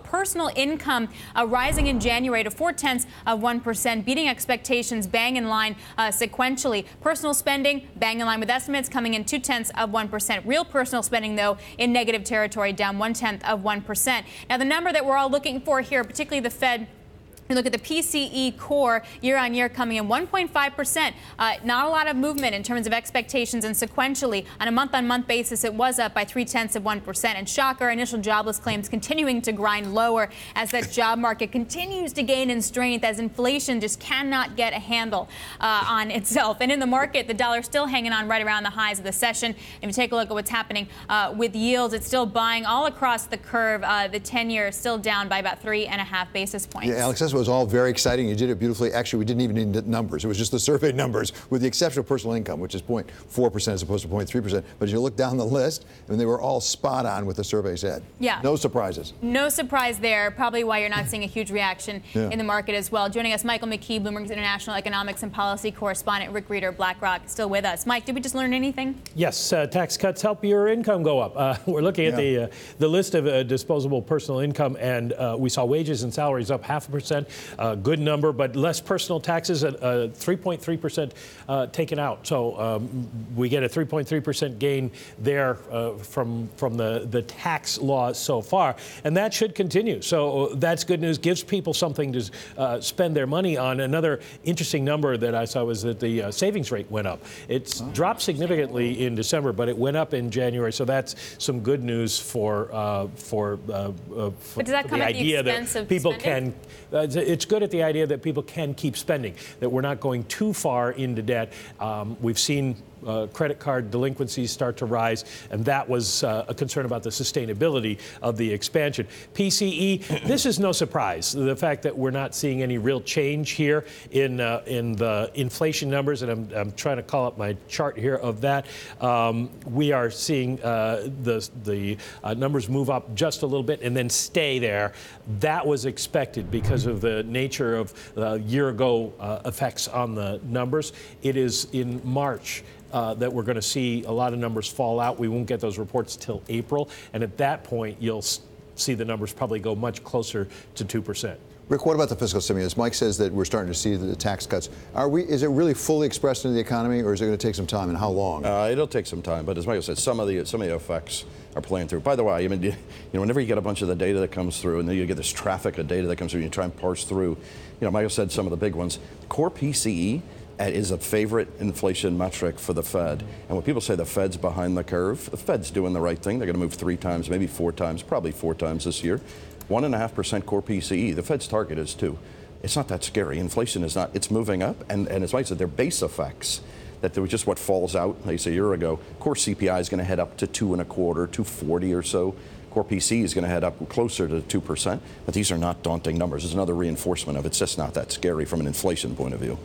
personal income rising in January to 0.4%, beating expectations, bang in line sequentially. Personal spending, bang in line with estimates, coming in 0.2%. Real personal spending, though, in negative territory, down 0.1%. Now, the number that we're all looking for here, particularly the Fed, you look at the PCE core year-on-year coming in 1.5%. Not a lot of movement in terms of expectations, and sequentially on a month-on-month basis it was up by 0.3%. And shocker, initial jobless claims continuing to grind lower as that job market continues to gain in strength as inflation just cannot get a handle on itself. And in the market, the dollar still hanging on right around the highs of the session. If you take a look at what's happening with yields, it's still buying all across the curve. The 10-year is still down by about 3.5 basis points. Yeah, Alex, that's was all very exciting. You did it beautifully. Actually, we didn't even need the numbers. It was just the survey numbers, with the exception of personal income, which is 0.4% as opposed to 0.3%. But as you look down the list, and they were all spot on what the survey said. Yeah. No surprises. No surprise there. Probably why you're not seeing a huge reaction in the market as well. Joining us, Michael McKee, Bloomberg's international economics and policy correspondent. Rick Rieder, BlackRock, still with us. Mike, did we just learn anything? Yes. Tax cuts help your income go up. We're looking at the list of disposable personal income, and we saw wages and salaries up 0.5%. Good number, but less personal taxes at 3.3% taken out. So we get a 3.3% gain there from the tax laws so far, and that should continue. So that's good news. Gives people something to spend their money on. Another interesting number that I saw was that the savings rate went up. It's dropped significantly in December, but it went up in January. So that's some good news for the idea that people can. It's good at the idea that people can keep spending, that we're not going too far into debt. We've seen credit card delinquencies start to rise, and that was a concern about the sustainability of the expansion. PCE, this is no surprise. The fact that we're not seeing any real change here in the inflation numbers, and I'm trying to call up my chart here of that. We are seeing the numbers move up just a little bit and then stay there. That was expected because of the nature of year-ago effects on the numbers. It is in March that we're going to see a lot of numbers fall out. We won't get those reports till April, and at that point you'll see the numbers probably go much closer to 2%. Rick, what about the fiscal stimulus? Mike says that we're starting to see the tax cuts. Is it really fully expressed into the economy, or is it going to take some time, and how long? It'll take some time, but as Michael said, some of the effects are playing through. By the way, I mean, whenever you get a bunch of the data that comes through, and then you get this traffic of data that comes through, and you try and parse through. Michael said some of the big ones. Core PCE is a favorite inflation metric for the Fed. And when people say the Fed's behind the curve, the Fed's doing the right thing. They're going to move 3 times, maybe 4 times, probably 4 times this year. 1.5% core PCE. The Fed's target is 2. It's not that scary. Inflation is not. It's moving up, and as Mike said, they're base effects. That there was just what falls out. Like I said a year ago, core CPI is going to head up to 2.25, 2.40 or so. Core PCE is going to head up closer to 2%. But these are not daunting numbers. It's another reinforcement of it's just not that scary from an inflation point of view.